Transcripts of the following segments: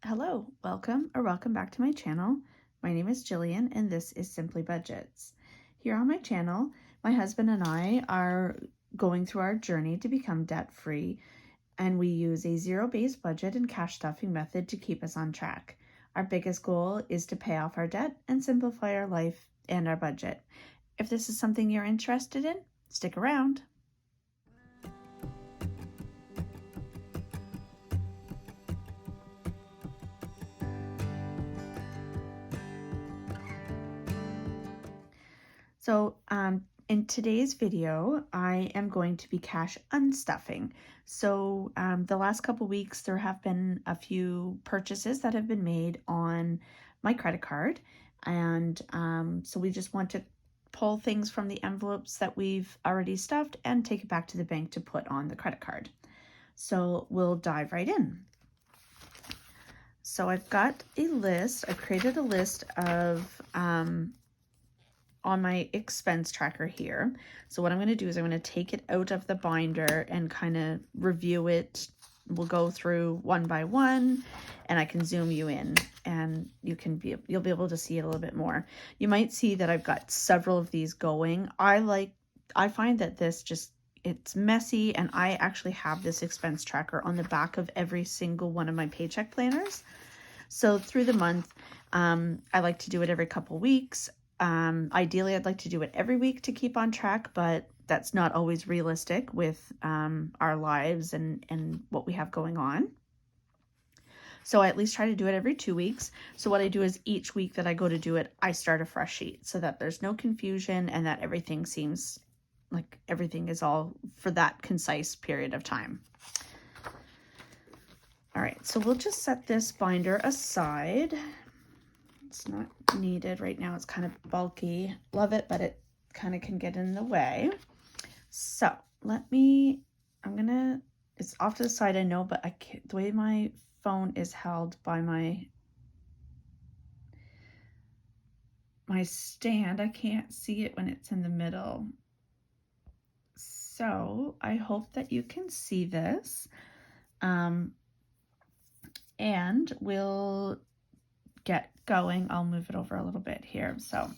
Hello, welcome back to my channel. My name is Jillian and this is Simply Budgets. Here on my channel, my husband and I are going through our journey to become debt-free, and we use a zero-based budget and cash stuffing method to keep us on track. Our biggest goal is to pay off our debt and simplify our life and our budget. If this is something you're interested in, stick around. So in today's video, I am going to be cash unstuffing. So the last couple weeks, there have been a few purchases that have been made on my credit card. And so we just want to pull things from the envelopes that we've already stuffed and take it back to the bank to put on the credit card. So we'll dive right in. So I've got a list. I've created a list of on my expense tracker here. So what I'm going to do is I'm going to take it out of the binder and kind of review it. We'll go through one by one, and I can zoom you in and you'll be able to see it a little bit more. You might see that I've got several of these going. I find that it's messy, and I actually have this expense tracker on the back of every single one of my paycheck planners. So through the month, I like to do it every couple weeks. Ideally, I'd like to do it every week to keep on track, but that's not always realistic with our lives and what we have going on. So I at least try to do it every 2 weeks. So what I do is each week that I go to do it, I start a fresh sheet so that there's no confusion and that everything seems like everything is all for that concise period of time. All right, so we'll just set this binder aside. It's not needed right now. It's kind of bulky. Love it, but it kind of can get in the way. So it's off to the side, I know, but I can't, the way my phone is held by my stand, I can't see it when it's in the middle. So I hope that you can see this. And we'll get going. I'll move it over a little bit here. So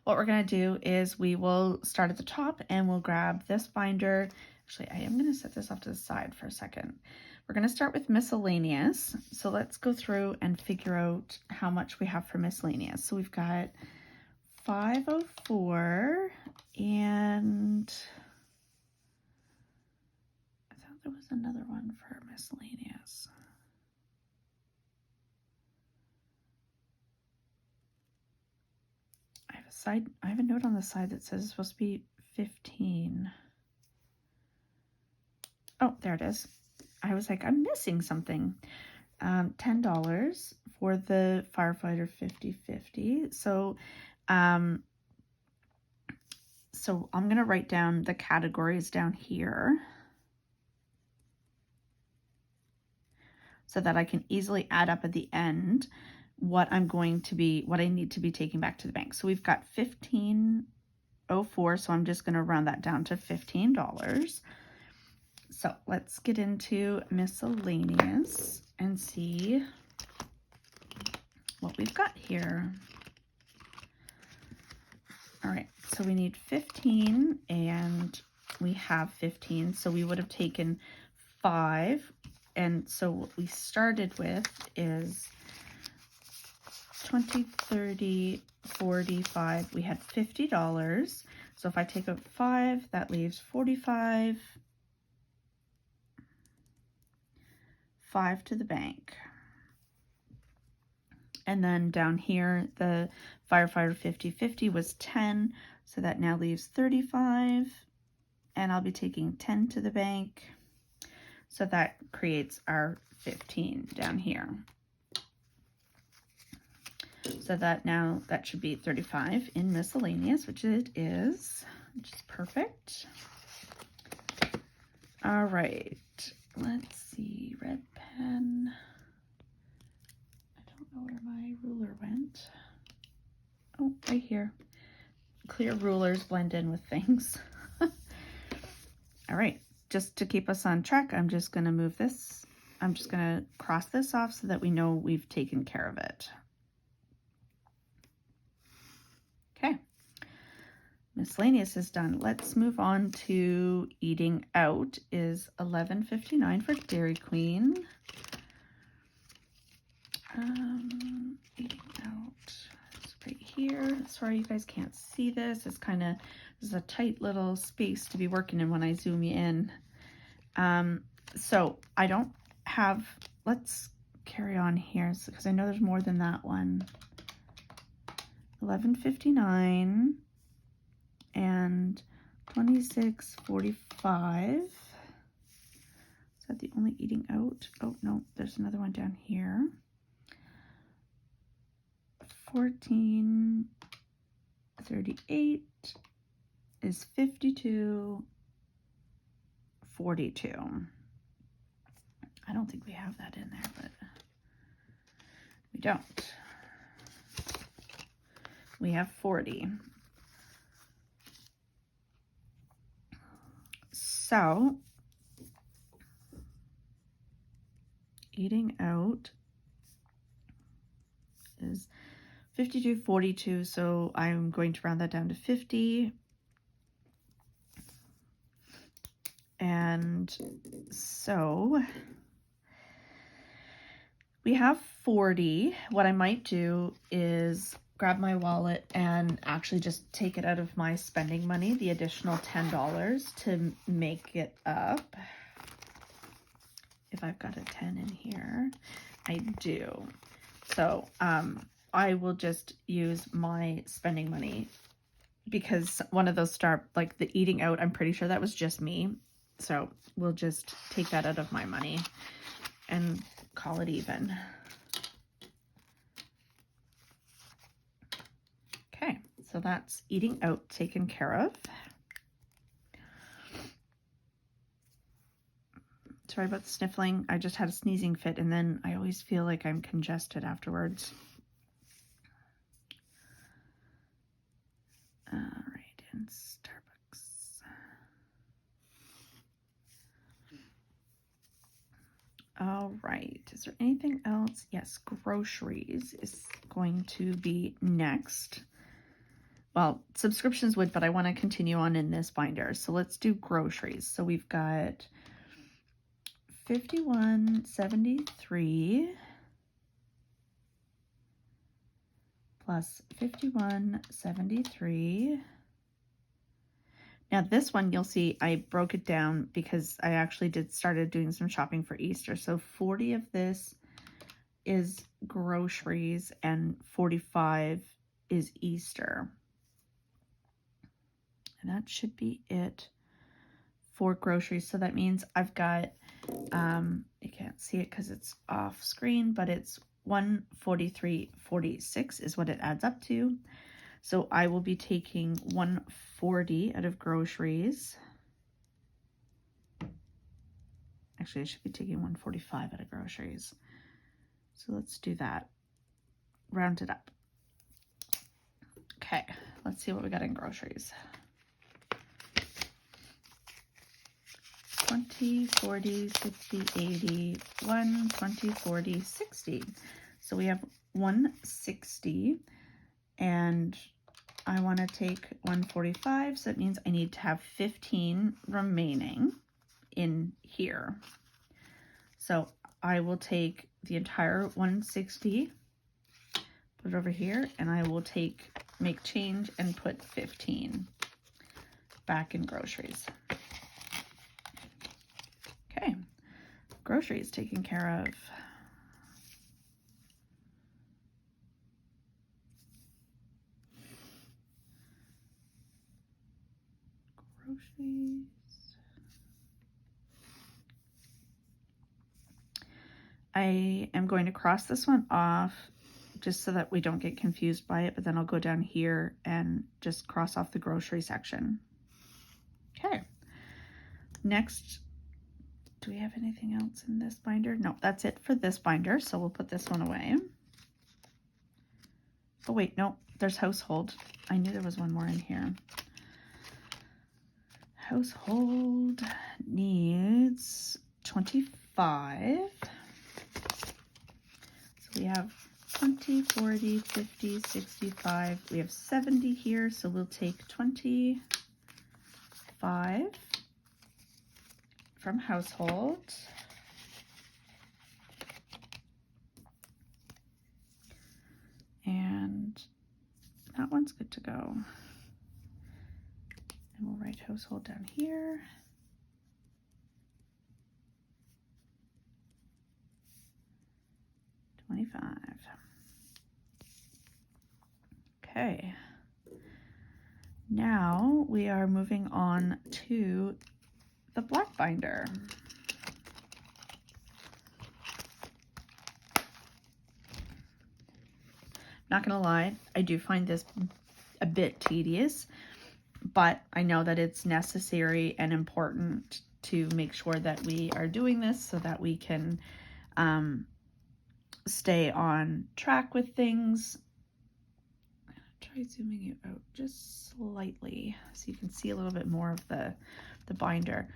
what we're going to do is we will start at the top and we'll grab this binder. Actually, I am going to set this off to the side for a second. We're going to start with miscellaneous. So let's go through and figure out how much we have for miscellaneous. So we've got $504, and I thought there was another one for miscellaneous. I have a note on the side that says it's supposed to be 15. Oh, there it is. I was like, I'm missing something. $10 for the firefighter 50/50. So I'm going to write down the categories down here so that I can easily add up at the end what I need to be taking back to the bank. So we've got $15.04, so I'm just going to round that down to $15. So let's get into miscellaneous and see what we've got here. All right, so we need 15, and we have 15, so we would have taken 5, and so what we started with is 20, 30, 45. We had $50. So if I take out 5, that leaves 45. 5 to the bank. And then down here, the firefighter 50/50 was 10. So that now leaves 35. And I'll be taking 10 to the bank. So that creates our 15 down here. So that should be 35 in miscellaneous, which it is, which is perfect. All right, let's see, red pen. I don't know where my ruler went. Oh, right here. Clear rulers blend in with things. All right, just to keep us on track, I'm just going to move this I'm just going to cross this off so that we know we've taken care of it. Okay. Miscellaneous is done. Let's move on to eating out. Is $11.59 for Dairy Queen. Eating out is right here. Sorry you guys can't see this. It's kind of, this is a tight little space to be working in when I zoom you in. So I don't have, let's carry on here because I know there's more than that one. $11.59 and $26.45. Is that the only eating out? Oh no, there's another one down here. $14.38 is $52.42. I don't think we have that in there, but we don't. We have 40. So eating out is $52.42, so I'm going to round that down to 50. And so we have 40. What I might do is grab my wallet and actually just take it out of my spending money, the additional $10 to make it up. If I've got a 10 in here, I do. So I will just use my spending money because one of those like the eating out, I'm pretty sure that was just me. So we'll just take that out of my money and call it even. Okay, so that's eating out taken care of. Sorry about the sniffling. I just had a sneezing fit and then I always feel like I'm congested afterwards. All right, in Starbucks. All right, is there anything else? Yes, groceries is going to be next. Well, subscriptions would, but I want to continue on in this binder. So let's do groceries. So we've got $51.73 plus $51.73. Now this one, you'll see I broke it down because I actually started doing some shopping for Easter. So 40 of this is groceries and 45 is Easter. And that should be it for groceries. So that means I've got, you can't see it because it's off screen, but it's $143.46 is what it adds up to. So I will be taking $140 out of groceries. Actually, I should be taking $145 out of groceries. So let's do that. Round it up. Okay, let's see what we got in groceries. 20, 40, 60, 80, 1, 20, 40, 60. So we have 160 and I want to take 145. So that means I need to have 15 remaining in here. So I will take the entire 160, put it over here, and I will make change and put 15 back in groceries. Okay, groceries taken care of. Groceries. I am going to cross this one off just so that we don't get confused by it, but then I'll go down here and just cross off the grocery section. Okay, next, do we have anything else in this binder? No, that's it for this binder, so we'll put this one away. Oh wait, no, there's household. I knew there was one more in here. Household needs 25 5. So we have 20, 40, 50, 65. We have 70 here, so we'll take 25 from household. And that one's good to go. And we'll write household down here. $25. Okay. Now we are moving on to the black binder. Not gonna lie, I do find this a bit tedious, but I know that it's necessary and important to make sure that we are doing this so that we can stay on track with things. Try zooming you out just slightly so you can see a little bit more of the binder.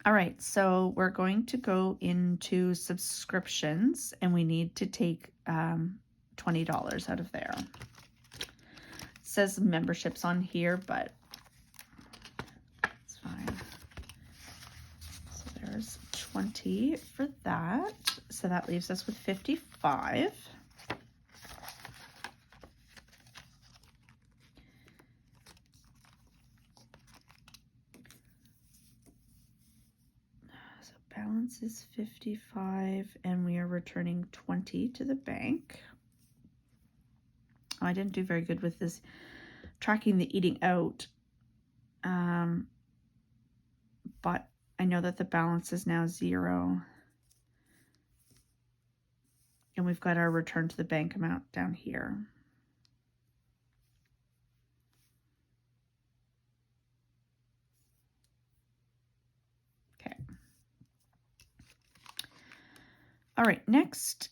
All right, so we're going to go into subscriptions, and we need to take $20 out of there. It says memberships on here, but it's fine. So there's 20 for that. So that leaves us with 55. So balance is 55, and we are returning 20 to the bank. I didn't do very good with this tracking the eating out, but I know that the balance is now 0, and we've got our return to the bank amount down here. Okay. All right, next,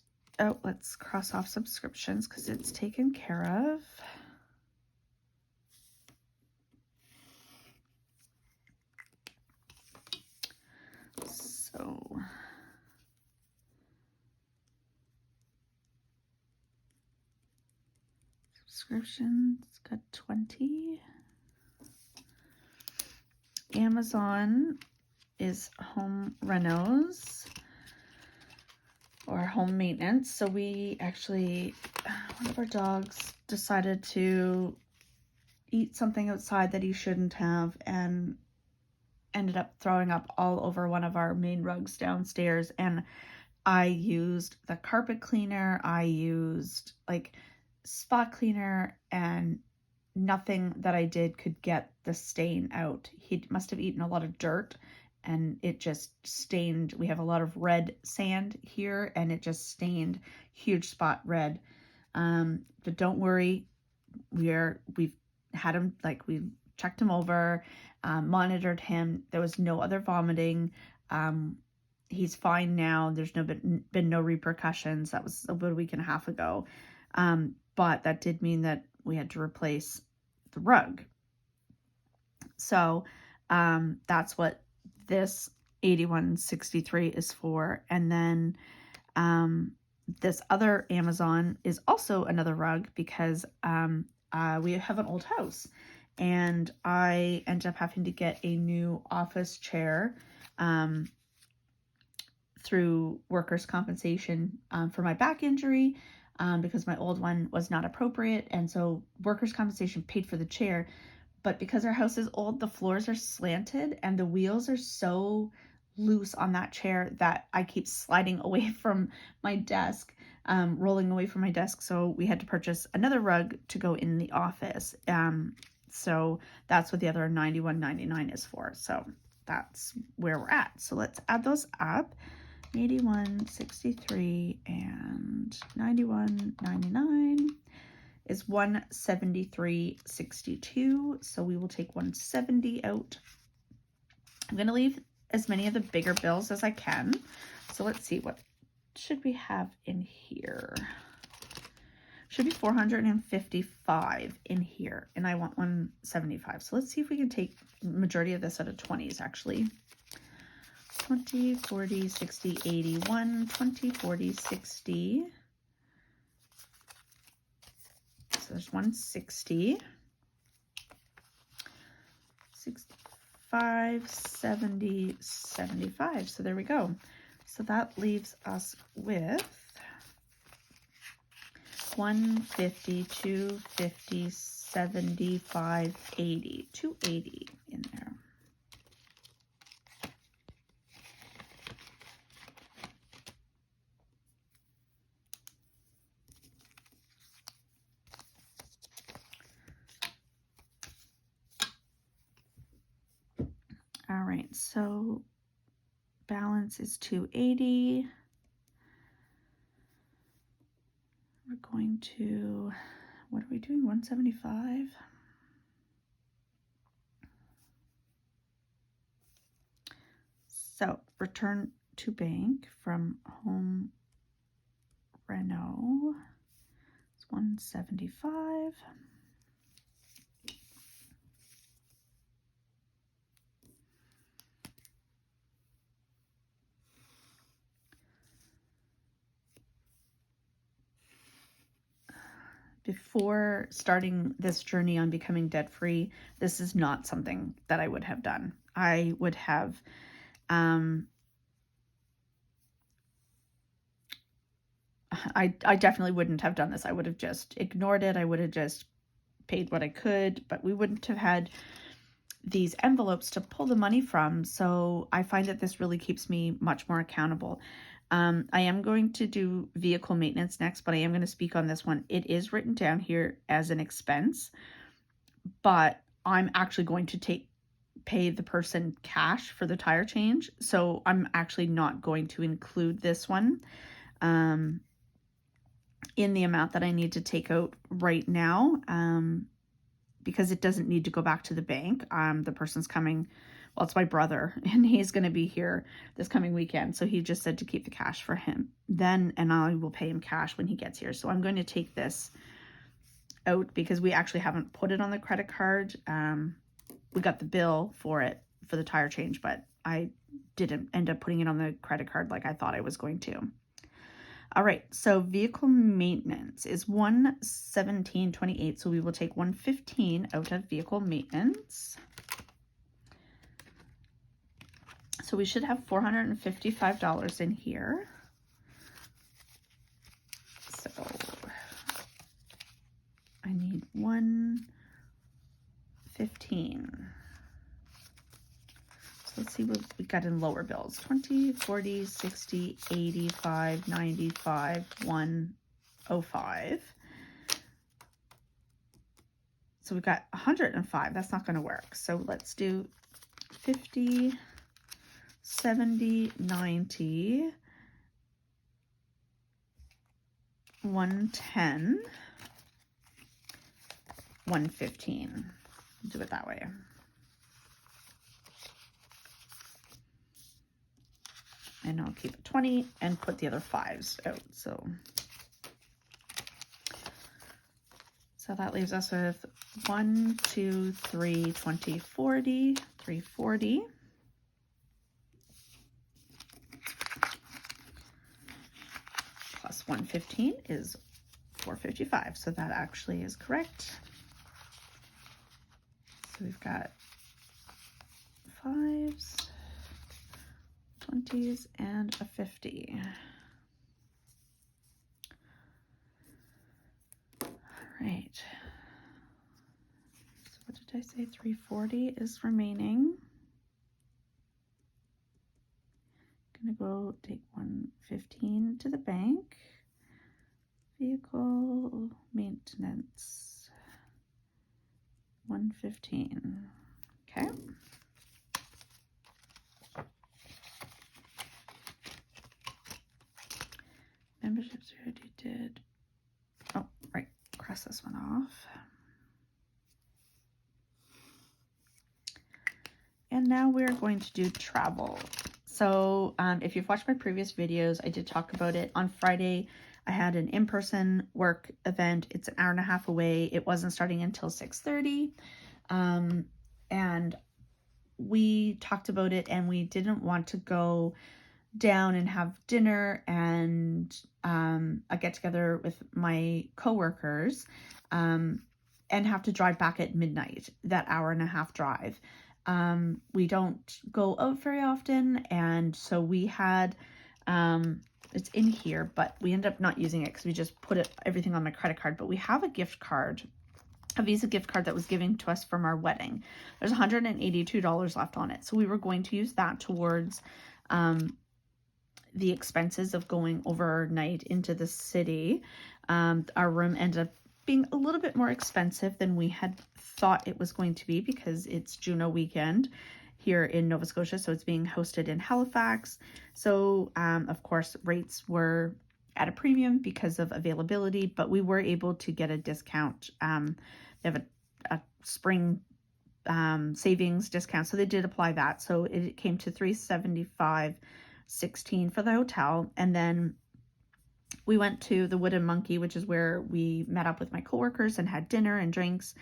let's cross off subscriptions because it's taken care of. So subscriptions got 20. Amazon is home renos or home maintenance. So we actually, one of our dogs decided to eat something outside that he shouldn't have and ended up throwing up all over one of our main rugs downstairs. And I used the carpet cleaner, I used like spot cleaner, and nothing that I did could get the stain out. He must have eaten a lot of dirt and it just stained. We have a lot of red sand here and it just stained huge spot red. But don't worry, we've had him, like, we've checked him over, monitored him. There was no other vomiting. He's fine now. There's been no repercussions. That was about a week and a half ago. But that did mean that we had to replace the rug. So that's what this 8163 is for. And then this other Amazon is also another rug because we have an old house, and I ended up having to get a new office chair through workers' compensation for my back injury, because my old one was not appropriate. And so workers' compensation paid for the chair. But because our house is old, the floors are slanted and the wheels are so loose on that chair that I keep sliding away from my desk, rolling away from my desk. So we had to purchase another rug to go in the office. So that's what the other $91.99 is for. So that's where we're at. So let's add those up. 81.63 and 91.99 is 173.62. So we will take 170 out. I'm going to leave as many of the bigger bills as I can. So let's see, what should we have in here? Should be 455 in here, and I want 175. So let's see if we can take the majority of this out of 20s actually. 20, 40, 60, 80, 1, 20, 40, 60. So there's 160. 65, 70, 75. So there we go. So that leaves us with 150, 250, 75, 80. 280 in there. All right, so balance is 280. We're going to, what are we doing, 175? So return to bank from home Renault. It's 175. Before starting this journey on becoming debt-free, this is not something that I would have done. I would have, I definitely wouldn't have done this. I would have just ignored it. I would have just paid what I could, but we wouldn't have had these envelopes to pull the money from. So I find that this really keeps me much more accountable. I am going to do vehicle maintenance next, but I am going to speak on this one. It is written down here as an expense, but I'm actually going to pay the person cash for the tire change. So I'm actually not going to include this one in the amount that I need to take out right now, because it doesn't need to go back to the bank. The person's coming, well, it's my brother, and he's going to be here this coming weekend. So he just said to keep the cash for him then, and I will pay him cash when he gets here. So I'm going to take this out because we actually haven't put it on the credit card. We got the bill for it, for the tire change, but I didn't end up putting it on the credit card like I thought I was going to. All right, so vehicle maintenance is 117.28, so we will take 115 out of vehicle maintenance. So we should have $455 in here. So I need 115. So let's see what we got in lower bills. 20, 40, 60, 85, 95, 105. So we've got 105. That's not going to work. So let's do 50, 70, 90, 110, 115. Do it that way. And I'll keep 20 and put the other 5s out. So that leaves us with 1, 2, 3, 20, 40, 340. Plus 115 is 455. So that actually is correct. So we've got 5s, 20s, and a 50. All right. So what did I say? 340 is remaining. Gonna go take 115 to the bank. Vehicle maintenance. 115. Okay. Memberships we already did. Oh, right. Cross this one off. And now we're going to do travel. So if you've watched my previous videos, I did talk about it. On Friday, I had an in-person work event. It's an hour and a half away. It wasn't starting until 6:30. And we talked about it, and we didn't want to go down and have dinner and a get together with my coworkers and have to drive back at midnight, that hour-and-a-half drive. We don't go out very often, and so we had it's in here, but we ended up not using it because we just put everything on my credit card. But we have a gift card, a Visa gift card that was given to us from our wedding. There's $182 left on it, so we were going to use that towards the expenses of going overnight into the city. Our room ended up being a little bit more expensive than we had thought it was going to be because it's Juno weekend here in Nova Scotia, so it's being hosted in Halifax. So of course rates were at a premium because of availability, but we were able to get a discount. They have a spring savings discount, so they did apply that, so it came to $375.16 for the hotel. And then we went to the Wooden Monkey, which is where we met up with my coworkers and had dinner and drinks.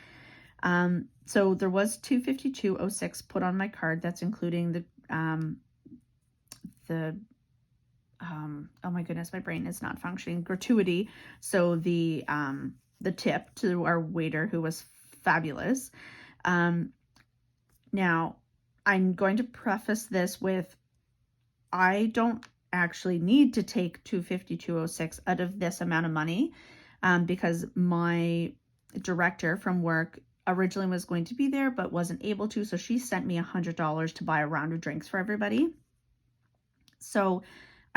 So there was $252.06 put on my card. That's including the oh my goodness, my brain is not functioning, gratuity. So the tip to our waiter, who was fabulous. Now I'm going to preface this with, I don't actually need to take $252.06 out of this amount of money, because my director from work originally was going to be there but wasn't able to, so she sent me $100 to buy a round of drinks for everybody. So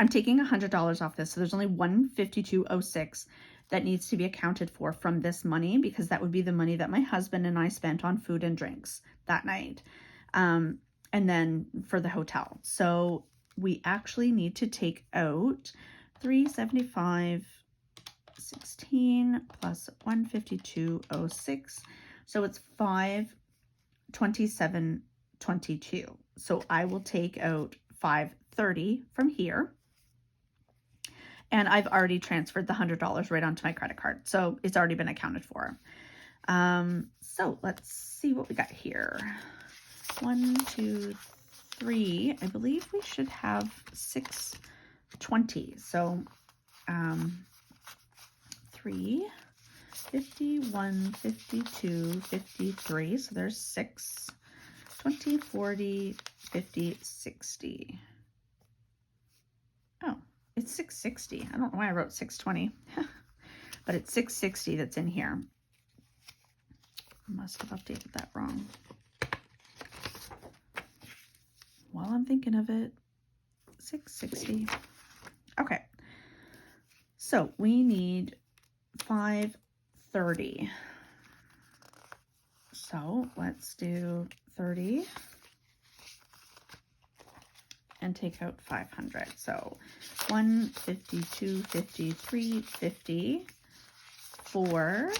I'm taking $100 off this, so there's only $152.06 that needs to be accounted for from this money, because that would be the money that my husband and I spent on food and drinks that night, and then for the hotel. So we actually need to take out $375.16 plus $152.06. So it's $527.22. So I will take out $530 from here. And I've already transferred the $100 right onto my credit card, so it's already been accounted for. So let's see what we got here. 1, 2, 3. I believe we should have 620. So 3, 51, 52, 53. So there's 6, 20, 40, 50, 60. Oh, it's 660. I don't know why I wrote 620, but it's 660 that's in here. I must have updated that wrong. While I'm thinking of it, 660. Okay, so we need 530. So let's do 30 and take out 500. So 152, 53, 50, 4,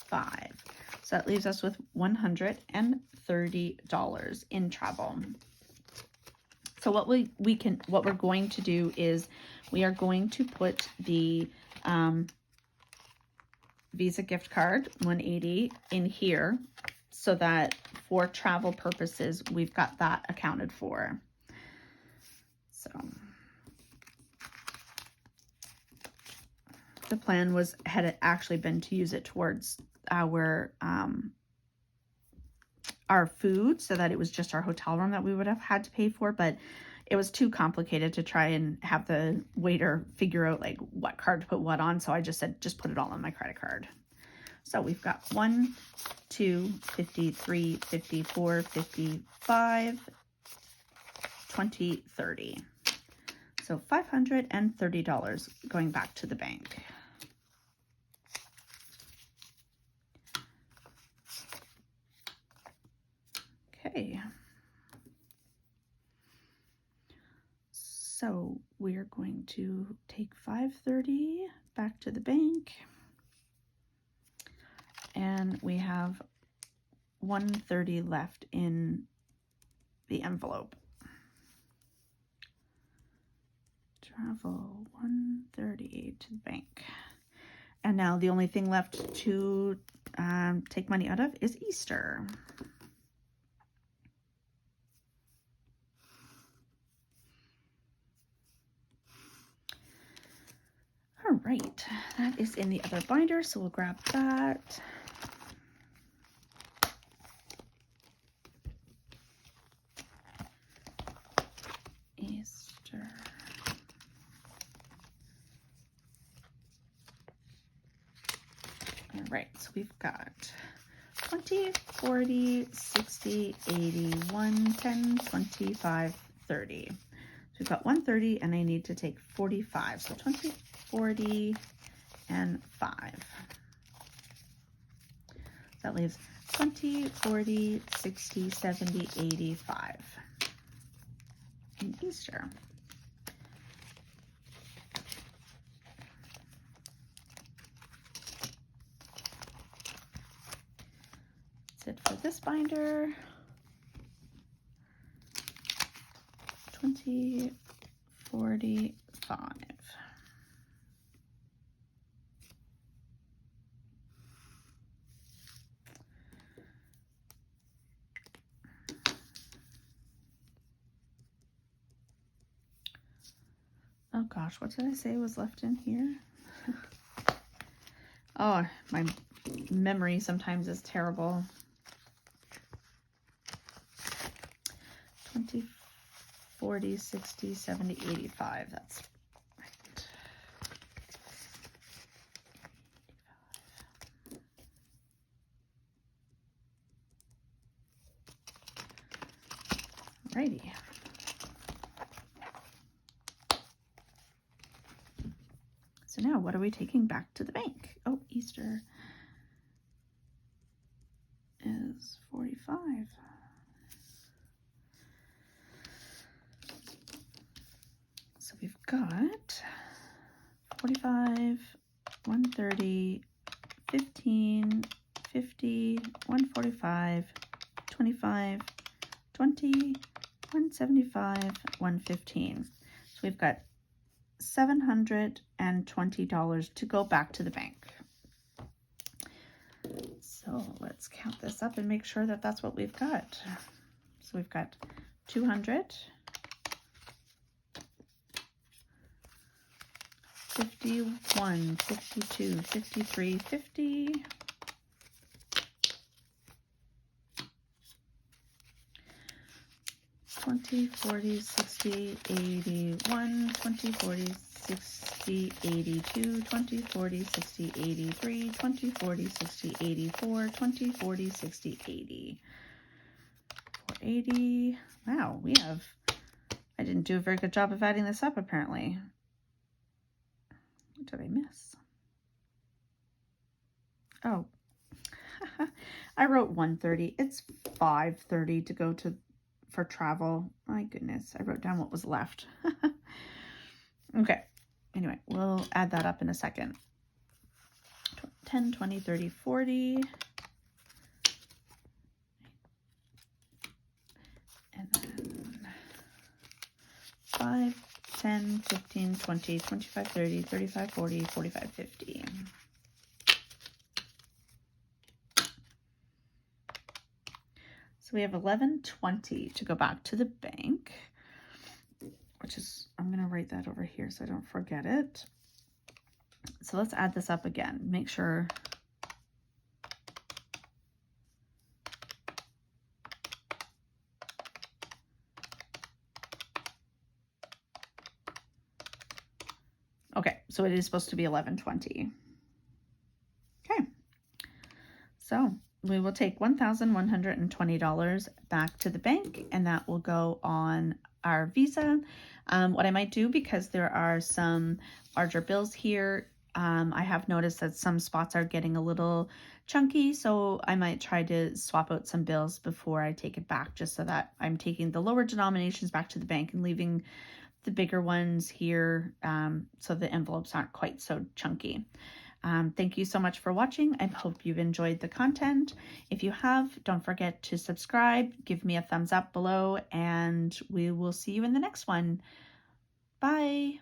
5. So that leaves us with $130 in travel. So what we're going to do is we are going to put the Visa gift card 180 in here, so that for travel purposes we've got that accounted for. So the plan had actually been to use it towards our food, so that it was just our hotel room that we would have had to pay for, but it was too complicated to try and have the waiter figure out like what card to put what on, so I just said just put it all on my credit card. So we've got 1, 2, 53, 54, 55, 20, 30. So $530 going back to the bank. Okay. So we're going to take $530 back to the bank, and we have $130 left in the envelope. Travel $130 to the bank. And now the only thing left to take money out of is Easter. All right, that is in the other binder, so we'll grab that. Easter. All right, so we've got 20, 40, 60, 80, 1, 10, 25, 30. So we've got 130 and I need to take 45. So 20, 40, and 5. That leaves 20, 40, 60, 70, 85 in Easter. That's it for this binder. 20, 45. Oh gosh, what did I say was left in here? Oh, my memory sometimes is terrible. 20, 40, 60, 70, 85. That's right. 85. Alrighty. So now what are we taking back to the bank? Oh, Easter is 45. So we've got 45, 130, 15, 50, 145, 25, 20, 175, 115. So we've got $720 to go back to the bank. So let's count this up and make sure that that's what we've got. So we've got 200, 51, 52, 53, 50, 20, 40, 60, 81, 20, 40, 60, 82, 20, 40, 60, 83, 20, 40, 60, 84, 20, 40, 60, 80. 480. Wow, I didn't do a very good job of adding this up apparently. What did I miss? Oh, I wrote 130. It's 530 to go for travel. My goodness, I wrote down what was left. Okay, anyway, we'll add that up in a second. 10, 20, 30, 40. And then 5, 10, 15, 20, 25, 30, 35, 40, 45, 50. So we have 1120 to go back to the bank, which is, I'm going to write that over here so I don't forget it. So let's add this up again. Make sure. Okay, so it is supposed to be 1120. Okay, so we will take $1,120 back to the bank, and that will go on our Visa. What I might do, because there are some larger bills here, I have noticed that some spots are getting a little chunky, so I might try to swap out some bills before I take it back, just so that I'm taking the lower denominations back to the bank and leaving the bigger ones here, so the envelopes aren't quite so chunky. Thank you so much for watching. I hope you've enjoyed the content. If you have, don't forget to subscribe, give me a thumbs up below, and we will see you in the next one. Bye.